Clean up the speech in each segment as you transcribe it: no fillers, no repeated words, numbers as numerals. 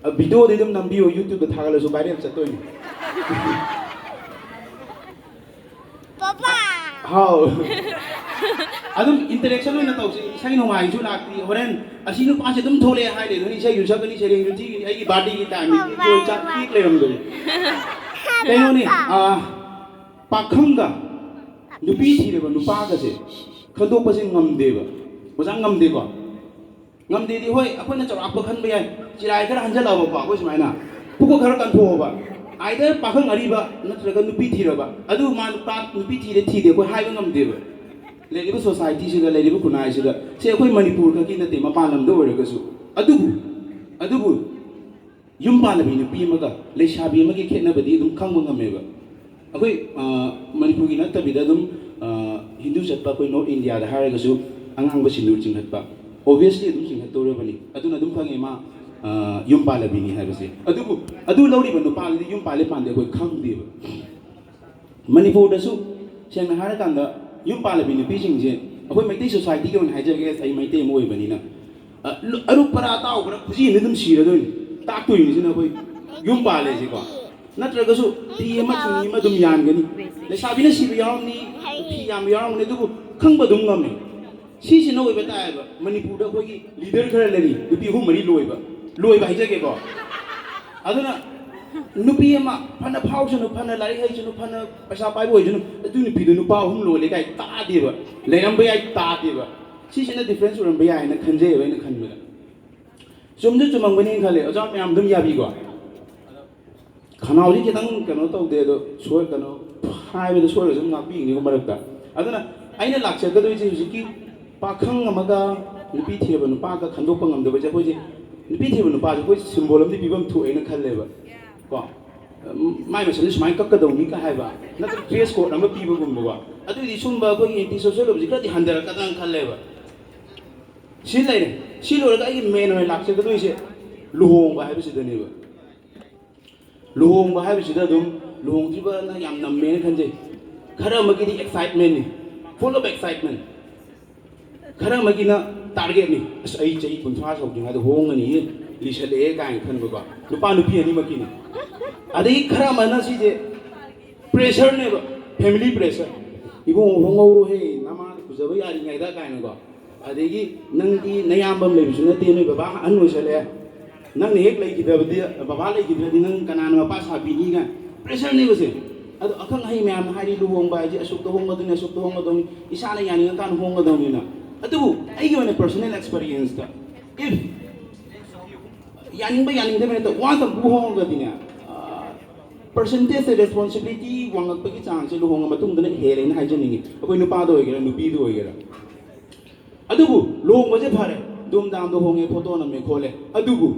video di dum nambi YouTube da thagal so viral chatoi Papa how adum interaction na tawsi isai no mai ju lakti horen asinu pa se dum thole hai de ni sai yu sakani sering yu ti ai body ki time ni ko cha ki leram do kaino ni pakhanga nupi thi reba nupa ga se khadok pa se ngam de ba mojang ngam de ko ngam de di hoi akhona chawak pa khan ba yai chirai kar hanjal awa ba ko smai na puko khar kan tho ba either pakhang ari ba natraga nupi thi raba adu man pa nupi thi de ko hai ba ngam de ba लेकिन society से लेकिन खुनाई से से कोई मणिपुर का की नते मपान lump दो ओरगसु अदुबु yum पालबी नुपी मगा लेशाबी मगे खेनबदी दुम खंग ngमेबा अखोई मणिपुर की नतबिदा दुम हिंदू चटपा कोई नॉर्थ इंडिया दा हारगसु अंगांग बसिनुर चिंगहतपा ऑब्वियसली दुम चिंगहतोरबनी अदुना दुम खंगे मा युम पालबी नि हाबसे अदु लौरी बनु पालदी युम पाले पांदे कोई खंग देबा मणिपुर दसु सेंग हार कांदा युम पालबी नुपीसिंगसे अखोई मैते सोसाइटी के ओन हाइजगे आई मैते मोय बनिना अरु परा ताव बरा खुजी ने दम सिरदोनि ताक्तोइनि सिना अखोई युम पाले से को नत्रगसु ती अमा चिंगी मा दुम यानगनि लेसाबिना सिबि यावनि ती याम यावनि दुबु खंगबा दुम ngame सिसि नो ओइबा तायबा मणिपुर दा अखोई लीडर खरा लेनि दुपि हु मरि लोइबा हाइजगे को अदुना नुपी अमा फना फाउजनु फना लारि हाइजनु फना पैसा पाइबो होइजनु अदु नुपीदु नुपा हुम लोले गाय तादेबा लेरम बयाय तादेबा सिसिना डिफरेंस उरम बयाय ना खनजे बयाय ना खनबा जुमजु जुमंगबनि खाले अजा म्याम दुम याबी को खनावजी खितंग कनो तौदे दो सोय कनो हाइबे सोय जुम नापी नि को मरकता अदुना आइना लाक्से गदोइजे हुजिकी पाखंग अमगा नुपी थेबा नुपा का खंदोक ngमदबा जे होइजे नुपी थेबा नुपा जे होइ सिम्बोल अमदि बिबम थोएना खल्लेबा को माइ मसन सुमाइ कक्कदौनी का हाइबा नत्र ड्रेस कोड अमा पीबगुमबा अदुदि सुमबा कोइ एंटी सोशल खदि हंदर कदां खल्लेबा सि लेरे सि लोरगा आइ मेन ओइ लाक्से गदोइसे लुहोंबा हाइबसिदनेबा लुहोंबा हाइबसिदा दुम लुहोंजिबा ना याम नम्मेन खनजे खरा मगिदि एक्साइटमेंट नि फुल ऑफ एक्साइटमेंट खरा मगिना टारगेट नि आई चई कुंथ्रा सौजिंग हाद होंगनि लिसले काइन खनबा नुपा नुपी अनि मकिनि अदि खरा मन सिजे प्रेशर ने फैमिली प्रेशर इबो होंगौरो हे नामा कुजबा यारि गाइदा काइन को अदेगी नंगी नयामबम लेबिसु नते नै बाबा अनोसले नंग हेक लेगिदबदि बाबा लेगिदबदि नंग कनान मपा साबिनी गा प्रेशर ने बसे अदो अखंग हाइ म्याम हारि लुहोंबा जे असुक होंगदुने असुक होंगदुनि इसाना यानि कान होंगदुनिना अदुबु आइगे ओने पर्सनल एक्सपीरियंस ता इफ यानिंग दे तो वान तब होंगदिने percentage responsibility wangakpagi chance luhonga matungdana helena haijaningi akoi nupa do oigera nupi do oigera adubu luhong baje phare dum dam do honge photo na me khole adubu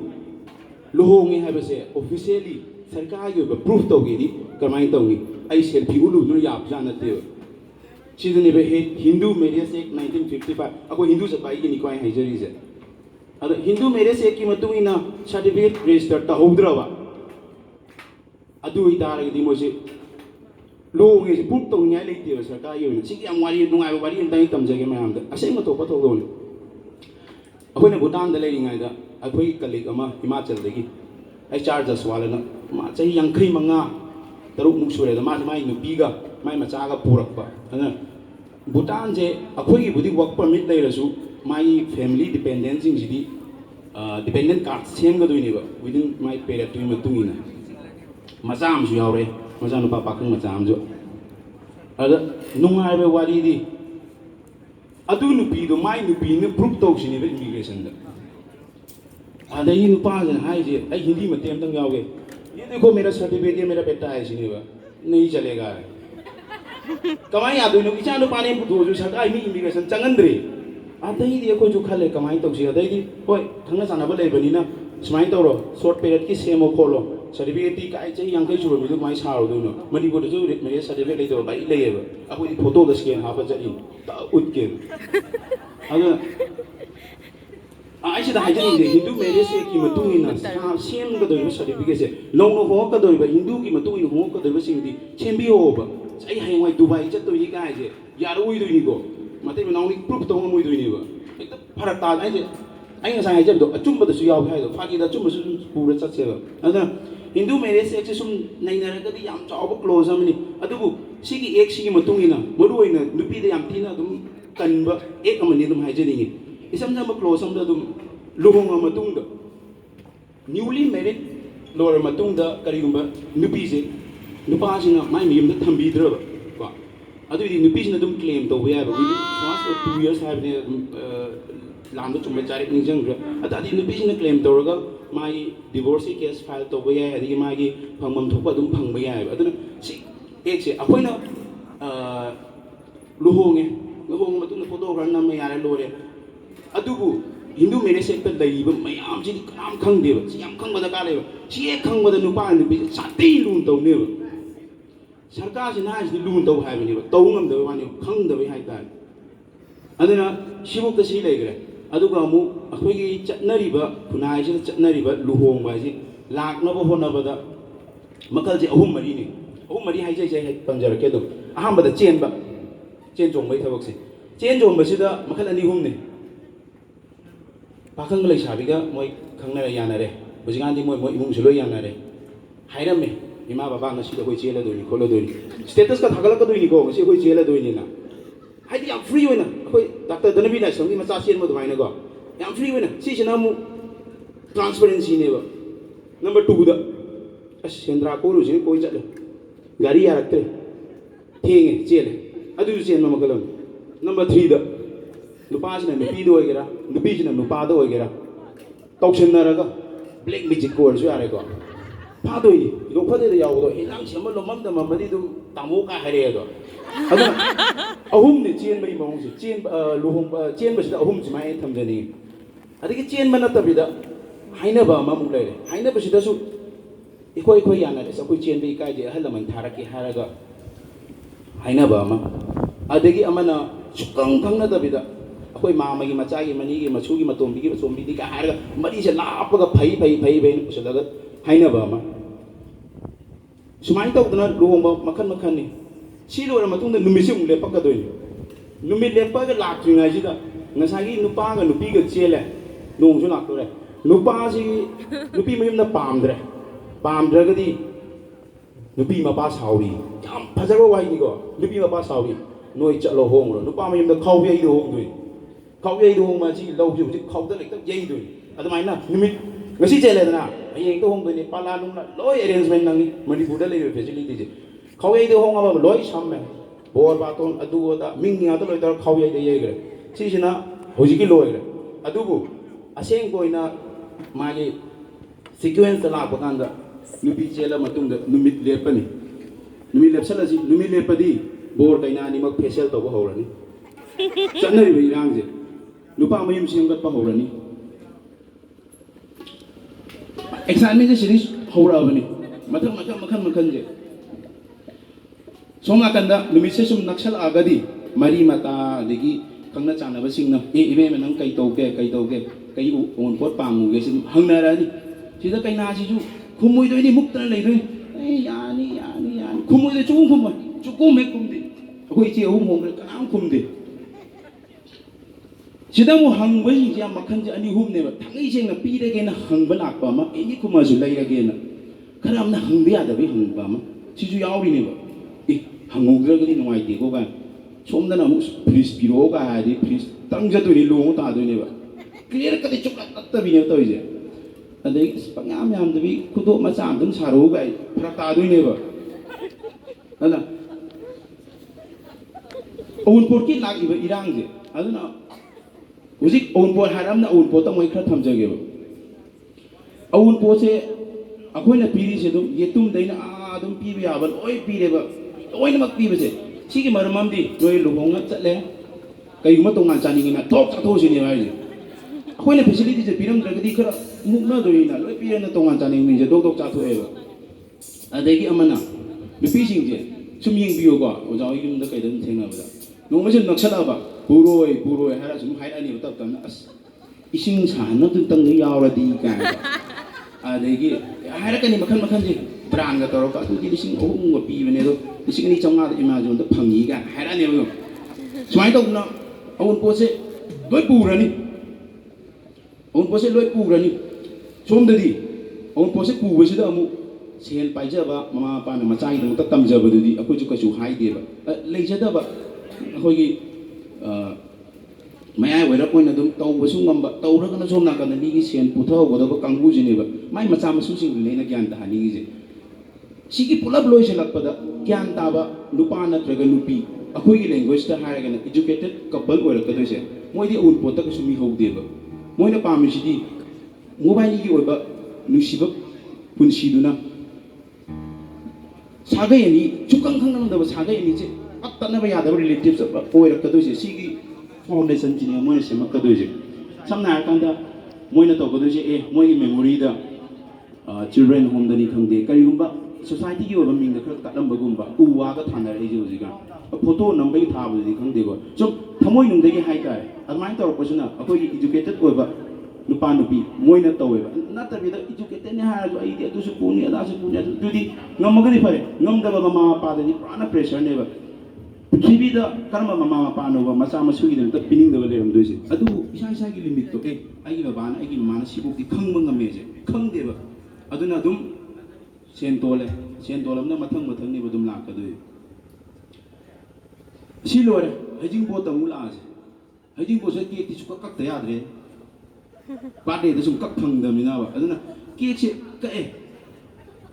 luhonge habase officially sarkar gi ba proof to gi kamai to gi ai selfie ulu nu yap jana te chidne be Hindu Marriage Act 1955 akoi Hindu sabai gi ni kwai haijari je ado Hindu Marriage Act ki matungina certificate register ta howdrawa अदु इतारगदि मोसे लोगे से put तोंग न्याय लेते सरकार योन सिगी am wari nungai wari इंtai तमजगे मैम द असेंग तो पथो दोन अखोइना भूटान द लेरिंगाय द अखोइ कलीग अमा हिमाचल दगी आई चार्जस वालना मा चही 85 तरुक मुक सुरे द मा माइ नुपीगा माइ मचागा पुरकपा अना भूटान जे अखोइगी बुदि वर्क परमिट लेरसु माइ फैमिली डिपेंडेंट सिंग जिदि डिपेंडेंट कार्ड सेमगदोइनेबा विदिन माइ पेरियड तुइ मतुंगिना मचा आमसु यावरे मचा नुपा पाखंग मचा आमजु अदा नुंगाइबे वारीदि अदु नुपीदो माइ नुपीने प्रूफ तौसिनेबे इमिग्रेशन दा अदई नुपा जन हाइजे आई हिंदी में तेम तंग यावगे ये देखो मेरा सर्टिफिकेट है मेरा बेटा है सिनेबा नहीं चलेगा कमाई आदु नु इचा नुपा ने पुदो जु सरकार मी इमिग्रेशन चंगंद्रे अदई दि को जु खले कमाई तौसि अदई दि होय थंगना सानाबा लेबनिना सुमाइन तौरो शॉर्ट पीरियड की सेमो खोलो सर्टिफिकेट ती काय चाहिँ यांकै सुरु बिदु माइ सारो दुनो मणिपुर जु मेरे सर्टिफिकेट लेतो बाइ लेयब अखोइ फोटो द स्कैन हापा जरि ता उतके अदु आइसे द हाइजन दे हिंदू मेरे से की मतुइना सेम गदोइ सर्टिफिकेट से नौनो हो गदोइ हिंदू की मतुइना हो गदोइ सिंगदि सेमबि होबा चाहिँ हाइवाइ दुबाई जतोइ काय जे यारोइ दुइनि गो मते नाउनि प्रूफ तो मोइ दुइनि बा एकदम फरक ता जे anh ngài hay chậm độ chung bật suy yếu hay rồi phát đi là chung bật suy bù rất chắc chắn rồi Hindu marriage sex sum nai na ka di yam chaw close amni adubu sigi ek sigi matungina modu ina nupi de yam tina dum kan ba ek amani dum haijeni isam jam close am da dum luhong matung da newly married lor matung da karigumba nupi se nupa sina mai miyum da thambi dra ba ko adu di nupi sina dum claim to ya ba we first 2 years have ne lam da chum chari ning jang ra adu nupi sina claim to ra mai divorce case file to ba ya adi mai gi phangmam thokpa dum phang ba ya aduna si ek se akoina luhong matung photo ran nam ya lo re adubu Hindu marriage sector dai ba mayam ji kam khang de ba si yam khang ba da ka le ba si ek khang ba da nu pa nu bi sa ti lun to ne ba sarkar si na si lun to hai ba ni ba to ngam da ba ni khang da ba hai ta aduna shibuk da si le gre aduga mu akhoi gi chatnari ba kunai si chatnari ba luhong ba si lak na ba hona ba da makal ji ahum mari hai jai panjar ke do aham ba da chen jong bai thabak si chen jong ba si da makal ani hum ne Pakang lagi sabi ka, moi kang nara yana re, bujangan di moi imung sulo yana re, hayram me, ima baba ngasi da koi chela doi ni, kolo doi ni, status ka thagala ka doi ni ko, ngasi koi chela doi ni na, hay di am free wena, koi doctor dana bi na sangi ma chasian mo doi na ko, am free wena, si chana mu transparency ne ba, number 2 da, as Chandra ko rusi koi chatlo, gari yarak te, thenge chele, adu chen ma makalam, number 3 da. Nupa sina nupi do gira nupi sina nupa do gira tauchen na raga black magic ko su are ko pa do ni lo phade de yaw do ilang chema lo mam da mamadi dum tamu ka hare do adu ahum ni chen bai mong si chen luhum chen ba sida ahum chi mai tham jani adiki chen ba na tabida haina ba ma mu lai haina ba sida su ikoi yana de sa koi chen bai kai je halaman tharaki haraga haina ba ma adigi amana sukang thang na tabida koi mama gi macha gi mani gi machu gi matom gi som bi di ka har ga mari se lap ga phai ben usala ga haina ba ma sumai to dana luhong ba makhan ni si lo ra matung da numi se le pak ga doi numi le pa ga lak tringa ji da ngasa gi nupa ga nupi ga chele nong su lak to re nupa si nupi mayum na pam dra ga di nupi ma pa sauri yam phajaro wai ni ko nupi ma pa sauri noi cha lo hong ro nupa mayum da khau ye do hong doi khau ye do hong ma chi lo ju chi khau da lek ta ye doi adamai na numit ngasi chele da na ayeng to hong doi ni pala nung la loi arrangement nang ni manipur da le facility ji khau ye do hong aba loi sam me bor ba ton adu da ming nga to loi da khau ye de ye gre chi sina hoji ki loi gre adu bu aseng ko ina ma ge sequence la ba kan da nupi chela matung da numit lepani numit lepsala ji numit lepadi bor kaina ni mak facial to ba horani chanari bi rang je nupa mayum sim gat pa horani examen je series hora bani makan je soma kanda numit se sum naksal agadi mari mata degi kangna chana ba singna ibe menang kai to ke kai u on pot pangu ge sim hangna rani sida kaina si ju khumui doi ni mukta lei doi yani khumui de chung khumui chukum me kumdi koi chi hum hom kanam kumdi sida mo hangba ji ya makhan ji ani hum ne ba thangai jeng na pi de ge na hangba lak pa ma eni kuma ju lai ra ge na kharam na hangba ya da bi hangba ma si ju yaw ri ne ba hangu gra ge ni noi de ko ga som da na mu please piro ga di please tang ja doi ni lo ta doi ne ba clear ka de chuk ta bi ne to je adai pangam yam da bi kudo ma chang dum saru ga phra ta doi ne ba ana own por ki lag iba irang je aduna uzik own por haram na own por ta moi khra tham jage ba own por se akoi na piri se dum yetum daina dum pi ba ba oi pi re ba oi na mak pi ba se si ki maramam di noi luhong na chatle kai ma tong an chani na thok cha tho si ne ba je akoi na facility je piram dra di khra muk na doi na loi pi na tong an chani ni je dok cha tho e ba adegi amana nupi sing je sum ying biyo ko oja oi yum da kai dum theng na ba nong ma jin naksala ba buroi hara sum hai ani ta tam as ising sa na tu tang ni yaw ra di ka adegi hara ka ni makhan je brand ga toro ka tu di sing ohum ngo pi bane do sing ni chong nga da imagine da phangi ga hara ne ba smai to na awun po se doi pu ra ni ꯑꯎꯟ ꯄꯣꯠꯁꯦ ꯂꯣꯏ ꯄꯨꯈ꯭ꯔꯅꯤ ꯁꯣꯝꯗꯗꯤ ꯑꯎꯟ ꯄꯣꯠꯁꯦ ꯄꯨꯕꯁꯤꯗ ꯑꯃꯨꯛ ꯁꯦꯟ ꯄꯥꯏꯖꯕ ꯃꯃꯥ ꯃꯄꯥꯅ ꯃꯆꯥꯒꯤꯗꯃꯛꯇ ꯇꯝꯖꯕꯗꯨꯗꯤ ꯑꯩꯈꯣꯏꯁꯨ ꯀꯩꯁꯨ ꯍꯥꯏꯗꯦꯕ ꯂꯩꯖꯗꯕ ꯑꯩꯈꯣꯏꯒꯤ ꯃꯌꯥꯏ ꯑꯣꯏꯔꯞ ꯑꯣꯏꯅ ꯑꯗꯨꯝ ꯇꯧꯕꯁꯨ ꯉꯝꯕ ꯇꯧꯔꯒꯅ ꯁꯣꯝ ꯅꯥꯀꯟꯗ ꯃꯤꯒꯤ ꯁꯦꯟ ꯄꯨꯊꯍꯧꯒꯗꯕ ꯀꯥꯡꯕꯨꯁꯤꯅꯦꯕ ꯃꯥꯏ ꯃꯆꯥ ꯃꯁꯨꯁꯤꯡꯗꯨꯅꯦ ꯑꯩꯅ ꯒ꯭ꯌꯥꯟ ꯇꯥꯍꯟꯅꯤꯡꯉꯤꯁꯦ ꯁꯤꯒꯤ ꯄꯨꯂꯞ ꯂꯣꯏꯁꯤꯜꯂꯛꯄꯗ ꯒ꯭ꯌꯥꯟ ꯇꯥꯕ ꯅꯨꯄꯥ ꯅꯠꯇ꯭ꯔꯒ ꯅꯨꯄꯤ ꯑꯩꯈꯣꯏꯒꯤ ꯂꯦꯡꯒ꯭ꯋꯦꯖꯇ ꯍꯥꯏꯔꯒꯅ ꯏꯗꯨꯀꯦꯇꯦꯠ ꯀꯄꯜ ꯑꯣꯏꯔꯛꯀꯗꯣꯏꯁꯦ ꯃꯣꯏꯗꯤ ꯑꯎꯟꯄꯣꯠꯇ ꯀꯩꯁꯨ ꯃꯤꯍꯧꯗꯦꯕ ꯃꯣꯏꯅ ꯄꯥꯝꯃꯤꯁꯤꯗꯤ ꯃꯣꯕꯥꯏꯜꯒꯤ ꯑꯣꯏꯕ ꯅꯨꯡꯁꯤꯕ ꯄꯨꯟꯁꯤꯗꯨꯅ ꯁꯥꯒꯩ ꯑꯅꯤ ꯁꯨꯛꯈꯪ ꯈꯪꯅꯗꯕ ꯁꯥꯒꯩ ꯑꯅꯤꯁꯦ ꯄꯠ ꯇꯠꯅꯕ ꯌꯥꯗꯕ ꯔꯤꯂꯦꯇꯤꯞꯁ ꯑꯣꯏꯔꯛꯀꯗꯣꯏꯁꯦ ꯁꯤꯒꯤ ꯐꯥꯎꯟꯗꯦꯁꯟꯁꯤꯅꯦ ꯃꯣꯏꯅ ꯁꯦꯝꯃꯛꯀꯗꯣꯏꯁꯦ ꯁꯝꯅ ꯍꯥꯏꯔꯀꯥꯟꯗ ꯃꯣꯏꯅ ꯇꯧꯒꯗꯣꯏꯁꯦ ꯃꯣꯏꯒꯤ ꯃꯦꯃꯣꯔꯤꯗ ꯆꯤꯜꯗ꯭ꯔꯦꯟ ꯍꯣꯝꯗꯅꯤ ꯈꯪꯗꯦ ꯀꯔꯤꯒꯨꯝꯕ ꯁꯣꯁꯥꯏꯇꯤꯒꯤ ꯑꯣꯏꯕ ꯃꯤꯡꯗ ꯈꯔ ꯀꯠꯂꯝꯕꯒꯨꯝꯕ ꯎ ꯋꯥꯒ ꯊꯥꯅꯔꯛꯏꯁꯦ ꯍꯧꯖꯤꯛꯀꯥꯟ ꯐꯣꯇꯣ ꯅꯝꯕꯒꯤ ꯊꯥꯕꯗꯨꯗꯤ ꯈꯪꯗꯦꯀꯣ ꯁꯨꯝ ꯊꯃꯣꯏꯅꯨꯡꯗꯒꯤ ꯍꯥꯏꯇꯥꯔꯦ ꯑꯗꯨꯃꯥꯏꯅ ꯇꯧꯔꯛꯄꯁꯤꯅ ꯑꯩꯈꯣꯏꯒꯤ ꯏꯗꯨꯀꯦꯇꯦꯠ ꯑꯣꯏꯕ ꯅꯨꯄꯥ ꯅꯨꯄꯤ ꯃꯣꯏꯅ ꯇꯧꯋꯦꯕ ꯅꯠꯇꯕꯤꯗ ꯏꯗꯨꯀꯦꯇꯦꯠꯅꯤ ꯍꯥꯏꯔꯁꯨ ꯑꯩꯗꯤ ꯑꯗꯨꯁꯨ ꯄꯨꯅꯤ ꯑꯗꯥꯁꯨ ꯄꯨꯅꯤ ꯑꯗꯨꯗꯤ ꯉꯝꯃꯒꯗꯤ ꯐꯔꯦ ꯉꯝꯗꯕ ꯃꯃꯥ ꯃꯄꯥꯗꯗꯤ ꯄꯨꯔꯥꯅ ꯄ꯭ꯔꯦꯁꯔꯅꯦꯕ ꯄ꯭ꯔꯤꯊꯤꯕꯤꯗ ꯀꯔꯝꯕ ꯃꯃꯥ ꯃꯄꯥꯅꯣꯕ ꯃꯆꯥ ꯃꯁꯨꯒꯤꯗꯃꯛꯇ ꯄꯤꯅꯤꯡꯗꯕ ꯂꯩꯔꯝꯗꯣꯏꯁꯦ ꯑꯗꯨꯕꯨ ꯏꯁꯥ ꯏꯁꯥꯒꯤ ꯂꯤꯃꯤꯠꯇꯣ ꯑꯩꯒꯤ ꯕꯕꯥꯅ ꯑꯩꯒꯤ ꯃꯃꯥꯅ ꯁꯤꯐꯧꯗꯤ ꯈꯪꯕ ꯉꯝꯃꯦꯁꯦ ꯈꯪꯗꯦꯕ ꯑꯗꯨꯅ ꯑꯗꯨꯝ ꯁꯦꯟ ꯇꯣꯜꯂꯦ ꯁꯦꯟ ꯇꯣꯜꯂꯝꯅ ꯃꯊꯪ ꯃꯊꯪꯅꯦꯕ ꯑꯗꯨꯝ ꯂꯥꯛꯀꯗꯣꯏ ꯁꯤ ꯂꯣꯏꯔꯦ ꯍꯩꯖꯤꯡꯄꯣꯠꯇ ꯑꯃꯨꯛ ꯂꯥꯛꯑꯁꯦ ꯍꯩꯖꯤꯡꯄꯣꯠꯁꯦ ꯀꯦꯛꯇꯤ ꯁꯨꯡꯀꯛ ꯀꯛꯇ ꯌꯥꯗ꯭ꯔꯦ ꯕꯥꯔꯗꯦꯗ ꯁꯨꯝ ꯀꯛ ꯐꯪꯗꯕꯅꯤꯅꯕ ꯑꯗꯨꯅ ꯀꯦꯛꯁꯦ ꯀꯛꯑꯦ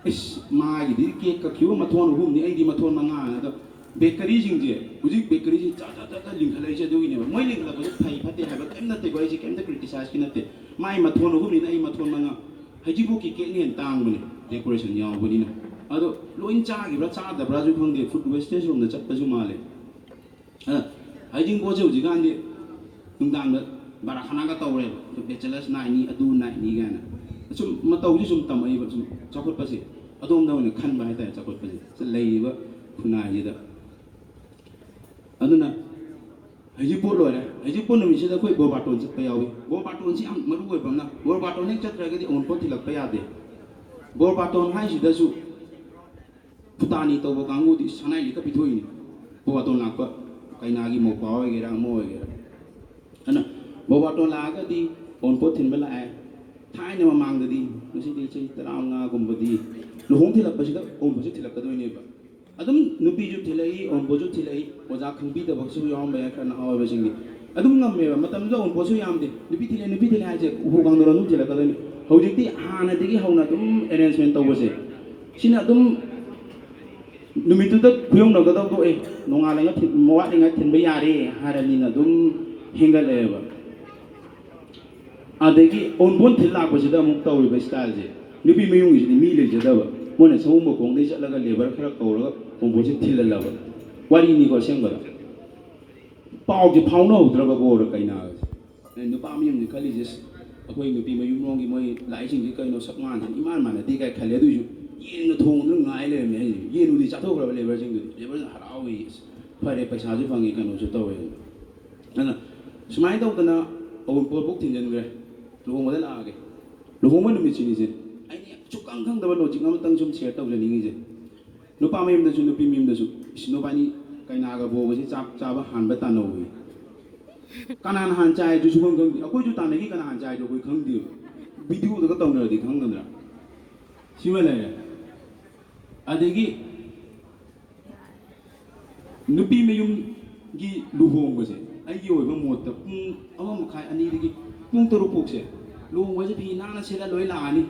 ꯏꯁ ꯃꯥꯒꯤꯗꯤ ꯀꯦꯛ ꯀꯛꯈꯤꯕ ꯃꯊꯣꯟ 3ꯅꯤ ꯑꯩꯗꯤ ꯃꯊꯣꯟ 5 ꯑꯗꯣ ꯕꯦꯀꯔꯤꯁꯤꯡꯁꯦ ꯍꯧꯖꯤꯛ ꯕꯦꯀꯔꯤꯁꯤ ꯆꯥ ꯂꯤꯡꯈꯠꯂꯛꯏꯁꯦ ꯑꯗꯨꯒꯤꯅꯦꯕ ꯃꯣꯏ ꯂꯤꯡꯈꯠꯂꯛꯄꯁꯦ ꯐꯩ ꯐꯠꯇꯦ ꯍꯥꯏꯕ ꯀꯔꯤꯝ ꯅꯠꯇꯦꯀꯣ ꯑꯩꯁꯦ ꯀꯔꯤꯝꯇ ꯀ꯭ꯔꯤꯇꯤꯁꯥꯏꯖꯀꯤ ꯅꯠꯇꯦ ꯃꯥꯏ ꯃꯊꯣꯟ 3ꯅꯤꯅ ꯑꯩ ꯃꯊꯣꯟ 5 ꯍꯩꯖꯤꯡꯄꯣꯠꯀꯤ ꯀꯦꯛꯅ ꯍꯦꯟꯅ ꯇꯥꯡꯕꯅꯦ ꯗꯦꯀꯣꯔꯦꯁꯟ ꯌꯥꯎꯕꯅꯤꯅ ꯑꯗꯣ ꯂꯣꯏ ꯆꯥꯈꯤꯕ꯭ꯔꯥ ꯆꯥꯗꯕ꯭ꯔꯥꯁꯨ ꯈꯪꯗꯦ ꯐꯨꯗ ꯋꯦꯁꯇꯦꯖ ꯔꯣꯝꯗ ꯆꯠꯄꯁꯨ ꯃꯥꯜꯂꯦ ꯍꯩꯖꯤꯡꯄꯣꯠꯁꯦ ꯍꯧꯖꯤꯛꯀꯥꯟꯗꯤ ꯅꯨꯡꯗꯥꯡꯗ ꯕꯥꯔꯥꯈꯅꯥꯒ ꯇꯧꯔꯦꯕ ꯕꯦꯆꯦꯂꯔꯁ ꯅꯥꯏꯠꯅꯤ ꯑꯗꯨ ꯅꯥꯏꯠꯅꯤ ꯀꯥꯏꯅ ꯁꯨꯝ ꯃꯇꯧꯁꯤ ꯁꯨꯝ ꯇꯝꯃꯛꯏꯕ ꯁꯨꯝ ꯆꯥꯎꯈꯠꯄꯁꯦ ꯑꯗꯣꯝꯗ ꯑꯣꯏꯅ ꯈꯟꯕ ꯍꯥꯏꯇꯥꯔꯦ ꯆꯥꯎꯈꯠꯄꯁꯦ ꯂꯩꯔꯤꯕ ꯈꯨꯟꯅꯥꯏꯁꯤꯗ ꯑꯗꯨꯅ ꯍꯩꯖꯤꯡꯄꯣꯠ ꯂꯣꯏꯔꯦ ꯍꯩꯖꯤꯡꯄꯣꯠ ꯅꯨꯃꯤꯠꯁꯤꯗ ꯑꯩꯈꯣꯏ ꯕꯣꯔ ꯕꯥꯔꯇꯣꯟ ꯆꯠꯄ ꯌꯥꯎꯏ ꯕꯣꯔ ꯕꯥꯔꯇꯣꯟꯁꯤ ꯌꯥꯝ ꯃꯔꯨ ꯑꯣꯏꯕ ꯑꯃꯅ ꯕꯣꯔ ꯕꯥꯔꯇꯣꯟ ꯍꯦꯛ ꯆꯠꯇ꯭ꯔꯒꯗꯤ ꯑꯎꯟꯄꯣꯠ ꯊꯤꯜꯂꯛꯄ ꯌꯥꯗꯦ ꯕꯣꯔ ꯕꯥꯔꯇꯣꯟ ꯍꯥꯏꯁꯤꯗꯁꯨ ꯐꯨꯇꯥꯅꯤ ꯇꯧꯕ ꯀꯥꯡꯕꯨꯗꯤ ꯁꯅꯥꯏ ꯂꯤꯛꯀ ꯄꯤꯊꯣꯛꯏꯅꯤ ꯕꯣꯔ ꯕꯥꯔꯇꯣꯟ ꯂꯥꯛꯄ ꯀꯩꯅꯥꯒꯤ ꯃꯧꯄ꯭ꯋꯥ ꯑꯣꯏꯒꯦꯔꯥ ꯑꯃ ꯑꯣꯏꯒꯦꯔꯥ ꯑꯗꯨꯅ ꯕꯣꯔ ꯕꯥꯔꯇꯣꯟ ꯂꯥꯛꯑꯒꯗꯤ ꯑꯎꯟꯄꯣꯠ ꯊꯤꯟꯕ ꯂꯥꯛꯑꯦ ꯊꯥꯏꯅ ꯃꯃꯥꯡꯗꯗꯤ ꯉꯁꯤꯗꯤ ꯆꯍꯤ 15 ꯂꯨꯍꯣꯡ ꯊꯤꯜꯂꯛꯄꯁꯤꯗ ꯑꯎꯟꯄꯣꯠꯁꯤ ꯊꯤꯜꯂꯛꯀꯗꯣꯏꯅꯦꯕ ꯑꯗꯨꯝ ꯅꯨꯄꯤꯁꯨ ꯊꯤꯜꯂꯛꯏ ꯑꯎꯟꯄꯣꯠꯁꯨ ꯊꯤꯜꯂꯛꯏ ꯑꯣꯖా ꯈꯪꯕꯤꯗꯕꯁꯨ ꯌꯥꯎꯔꯝꯕ ꯌꯥꯏ ꯈꯔ ꯅꯍꯥ ꯑꯣꯏꯕꯁꯤꯡꯗꯤ ꯑꯗꯨꯝ ꯉꯝꯃꯦꯕ ꯃꯇꯝꯗꯨꯗ ꯑꯎꯟꯄꯣꯠꯁꯨ ꯌꯥꯝꯗꯦ ꯅꯨꯄꯤ ꯊꯤꯜꯂꯦ ꯍꯥꯏꯁꯦ ꯎꯄꯨ ꯀꯥꯡꯊꯣꯟ ꯑꯗꯨꯝ ꯊꯤꯜꯂꯛꯀꯗꯣꯏꯅꯤ ꯍꯧꯖꯤꯛꯇꯤ ꯍꯥꯟꯅꯗꯒꯤ ꯍꯧꯅ ꯑꯗꯨꯝ ꯑꯦꯔꯦꯟꯖꯃꯦꯟ ꯇꯧꯕꯁꯦ ꯁꯤꯅ ꯑꯗꯨꯝ ꯅꯨꯃꯤꯠꯇꯨꯗ ꯈꯨꯌꯧꯅꯒꯗꯧꯗꯣ ꯅꯣꯡꯉꯥꯜꯂꯒ ꯋꯥꯠꯂꯤꯉꯥꯏ ꯊꯤꯟꯕ ꯌꯥꯔꯦ ꯍꯥꯏꯔꯕꯅꯤꯅ ꯑꯗꯨꯝ ꯍꯦꯟꯒꯠꯂꯛꯑꯦꯕ ꯑꯗꯒꯤ ꯑꯎꯟꯄꯣꯠ ꯊꯤꯜ ꯂꯥꯛꯄꯁꯤꯗ ꯑꯃꯨꯛ ꯇꯧꯔꯤꯕ ꯁ꯭ꯇꯥꯏꯜꯁꯦ ꯅꯨꯄꯤ ꯃꯌꯨꯝꯒꯤꯁꯤꯗꯤ ꯃꯤ ꯂꯩꯖꯗꯕ ꯃꯣꯏꯅ ꯁꯑꯣꯡ ꯃꯈꯣꯡꯗꯒꯤ ꯆꯠꯂꯒ ꯂꯦꯕꯔ ꯈꯔ ꯀꯧꯔꯒ ꯑꯎꯟꯄꯣꯠꯁꯦ ꯊꯤꯜꯍꯜꯂꯕ ꯋꯥꯔꯤꯅꯤꯀꯣ ꯑꯁꯦꯡꯕꯗ ꯄꯥꯎꯁꯦ ꯐꯥꯎꯅꯍꯧꯗ꯭ꯔꯕ ꯕꯣꯔ ꯀꯩꯅꯥꯒꯁꯦ ꯅꯨꯄꯥ ꯃꯌꯨꯝꯁꯦ ꯈꯜꯂꯤꯁꯦ ꯑꯩꯈꯣꯏ ꯅꯨꯄꯤ ꯃꯌꯨꯝꯂꯣꯝꯒꯤ ꯃꯣꯏ ꯂꯥꯛꯏꯁꯤꯡꯁꯦ ꯀꯩꯅꯣ ꯁꯛ ꯃꯥꯟꯁꯤꯅ ꯏꯃꯥꯟ ꯃꯥꯟꯅꯗꯦ ꯀꯥꯏ ꯈꯜꯂꯦ ꯑꯗꯨꯏꯁꯨ ꯌꯦꯟꯒ ꯊꯣꯡꯗꯨꯅ ꯉꯥꯏ ꯂꯩꯔꯝꯃꯦ ꯍꯥꯏꯁꯦ ꯌꯦꯟꯕꯨꯗꯤ ꯆꯥꯊꯣꯛꯈ꯭ꯔꯕ ꯂꯦꯕꯔꯁꯤꯡꯗꯨꯗꯤ ꯂꯦꯕꯔꯁꯤꯡ ꯍꯔꯥꯎꯏ ꯐꯔꯦ ꯄꯩꯁꯥꯁꯨ ꯐꯪꯉꯤ ꯀꯩꯅꯣꯁꯨ ꯇꯧꯋꯦ ꯑꯗꯨꯅ ꯁꯨꯃꯥꯏꯅ ꯇꯧꯗꯅ ꯑꯎꯟꯄꯣꯠꯐꯥꯎ ꯊꯤꯟꯖꯤꯟꯈ꯭ꯔꯦ ꯂꯨꯍꯣꯡꯕꯗ ꯂꯥꯛꯑꯒꯦ ꯂꯨꯍꯣꯡꯕ ꯅꯨꯃꯤꯠꯁꯤꯅꯤꯁꯦ ꯑꯩꯅ ꯁꯨꯛꯈꯪ ꯈꯪꯗꯕ ꯂꯣꯖꯤꯛ ꯑꯃꯇꯪ ꯁꯨꯝ ꯁꯤꯌꯔ ꯇꯧꯖꯅꯤꯡꯉꯤꯁꯦ ꯅꯨꯄꯥ ꯃꯌꯨꯝꯗꯁꯨ ꯅꯨꯄꯤ ꯃꯌꯨꯝꯗꯁꯨ ꯅꯨꯄꯥꯅꯤ ꯀꯩꯅꯥꯒ ꯕꯣꯕꯁꯤ ꯆꯥꯛ ꯆꯥꯕ ꯍꯥꯟꯕ ꯇꯥꯟꯅꯧꯏ ꯀꯅꯥꯅ ꯍꯥꯟ ꯆꯥꯏꯗꯨ ꯁꯨꯈꯪ ꯈꯪꯗꯦ ꯑꯩꯈꯣꯏꯁꯨ ꯇꯥꯟꯅꯈꯤ ꯀꯅꯥ ꯍꯥꯟ ꯆꯥꯏꯗꯣ ꯑꯩꯈꯣই ꯈꯪꯗꯦꯕ ꯚꯤꯗꯤꯑꯣꯗꯒ ꯇꯧꯅꯔꯗꯤ ꯈꯪꯒꯗ꯭ꯔꯥ ꯁꯤꯃ ꯂꯩꯔꯦ ꯑꯗꯒꯤ ꯅꯨꯄꯤ ꯃꯌꯨꯝꯒꯤ ꯂꯨꯍꯣꯡꯕꯁꯦ ꯑꯩꯒꯤ ꯑꯣꯏꯕ ꯃꯣꯠꯇ ꯄꯨꯡ 1:30 ꯄꯨꯡ 6 ꯐꯥꯎꯁꯦ ꯂꯨꯍꯣꯡꯕꯁꯦ ꯐꯤ ꯅꯥꯟꯅ ꯁꯦꯠꯂ ꯂꯣꯏ ꯂꯥꯛꯑꯅꯤ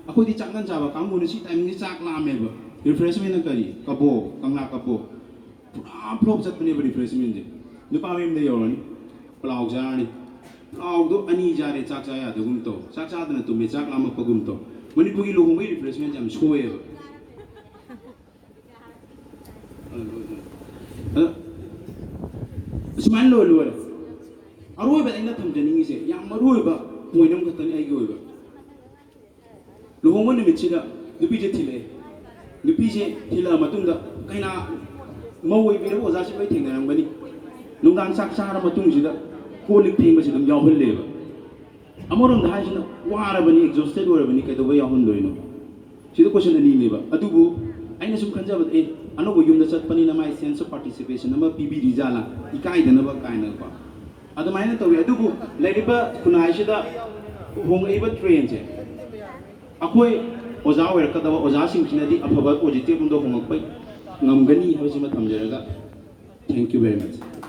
ꯑꯩꯈꯣꯏꯗꯤ ꯆꯥꯛꯀꯟ ꯆꯥꯕ ꯀꯥꯡꯕꯨꯅ ꯁꯤ ꯇꯥꯏꯃꯤꯡꯁꯦ ꯆꯥꯛ ꯂꯥꯝꯃꯦꯕ ꯔꯤꯐ꯭ꯔꯦꯁꯃꯦꯟꯅ ꯀꯔꯤ ꯀꯕꯣ ꯀꯪꯂꯥ ꯀꯕꯣ ꯄꯨꯔꯥ ꯐ꯭ꯂꯣꯞ ꯆꯠꯄꯅꯦꯕ ꯔꯤꯐ꯭ꯔꯦꯁꯃꯦꯟꯁꯦ ꯅꯨꯄꯥ ꯃꯌꯨꯝꯗ ꯌꯧꯔꯅꯤ ꯄ꯭ꯂꯥꯎ ꯆꯥꯔꯅꯤ ꯄ꯭ꯂꯥꯎꯗꯣ 2 ꯆꯥꯔꯦ ꯆꯥꯛ ꯆꯥ ꯌꯥꯗꯒꯨꯝ ꯇꯧ ꯆꯥꯛ ꯆꯥꯗꯅ ꯇꯨꯝꯃꯦ ꯆꯥꯛ ꯂꯥꯝꯃꯛꯄꯒꯨꯝ ꯇꯧ ꯃꯅꯤꯄꯨꯔꯒꯤ ꯂꯨꯍꯣꯡꯕꯒꯤ ꯔꯤꯐ꯭ꯔꯦꯁꯃꯦꯟꯁꯦ ꯌꯥꯝ ꯁꯣꯏꯑꯦꯕ ꯑꯁꯨꯃꯥꯏꯅ ꯂꯣꯏꯔꯦ ꯑꯔꯣꯏꯕꯗ ꯑꯩꯅ ꯊꯝꯖꯅꯤꯡꯉꯤꯁꯦ ꯌꯥꯝ ꯃꯔꯨꯑꯣꯏꯕ ꯄꯣꯏꯟꯠ ꯑꯃꯈꯛꯇꯅꯤ ꯑꯩꯒꯤ ꯑꯣꯏꯕ ꯂꯨꯍꯣꯡꯕ ꯅꯨꯃꯤꯠꯁꯤꯗ ꯅꯨꯄꯤꯁꯦ ꯊꯤꯜꯂꯛꯑꯦ ꯅꯨꯄꯤꯁꯦ ꯊꯤꯜꯂꯛꯑ ꯃꯇꯨꯡꯗ ꯀꯩꯅꯥ ꯃꯧ ꯑꯣꯏꯕꯤꯔꯕ ꯑꯣꯖꯥꯁꯤ ꯂꯣꯏ ꯊꯦꯡꯅꯔꯝꯒꯅꯤ ꯅꯨꯡꯗꯥꯡ ꯆꯥꯛ ꯆꯥꯔ ꯃꯇꯨꯡꯁꯤꯗ ꯀꯣꯜ ꯂꯤꯛ ꯐꯦꯡꯕꯁꯤ ꯑꯗꯨꯝ ꯌꯥꯎꯍꯜꯂꯦꯕ ꯑꯃꯔꯣꯝꯗ ꯍꯥꯏꯁꯤꯅ ꯋꯥꯔꯕꯅꯤ ꯑꯦꯛꯖꯣꯁꯇꯦഡ് ꯑꯣꯏꯔꯕꯅꯤ ꯀꯩꯗꯧꯕ ꯌꯥꯎꯍꯟꯗꯣꯏꯅꯣ ꯁꯤꯗ ꯀꯣꯏꯁꯟ ꯑꯅꯤꯅꯦꯕ ꯑꯗꯨꯕꯨ ꯑꯩꯅ ꯁꯨꯝ ꯈꯟꯖꯕꯗ ꯑꯅꯧꯕ ꯌꯨꯝꯗ ꯆꯠꯄꯅꯤꯅ ꯃꯥꯏ ꯁꯦꯟꯁ ꯑꯣꯐ ꯄꯥꯔꯇꯤꯁꯤꯄꯦꯁꯟ ꯑꯃ ꯄꯤꯕꯤꯔꯤꯖꯥꯠꯂꯥ ꯏꯀꯥꯏꯗꯅꯕ ꯀꯥꯏꯅꯀꯣ ꯑꯗꯨꯃꯥꯏꯅ ꯇꯧꯋꯤ ꯑꯗꯨꯕꯨ ꯂꯩꯔꯤꯕ ꯈꯨꯟꯅꯥꯏꯁꯤꯗ ꯍꯣꯡꯉꯛꯏꯕ ꯇ꯭ꯔꯦꯟꯁꯦ ꯑꯩꯈꯣꯏ ꯑꯣꯖꯥ ꯑꯣꯏꯔꯛꯀꯗꯕ ꯑꯣꯖꯥꯁꯤꯡꯁꯤꯅꯗꯤ ꯑꯐꯕ ꯄꯣꯖꯤꯇꯤꯕ ꯑꯃꯗ ꯍꯣꯡꯉꯛꯄ ꯉꯝꯒꯅꯤ ꯍꯥꯏꯕꯁꯤꯃ ꯊꯝꯖꯔꯒ ꯊꯦꯡꯛ ꯌꯨ ꯚꯦꯔꯤ ꯃꯆ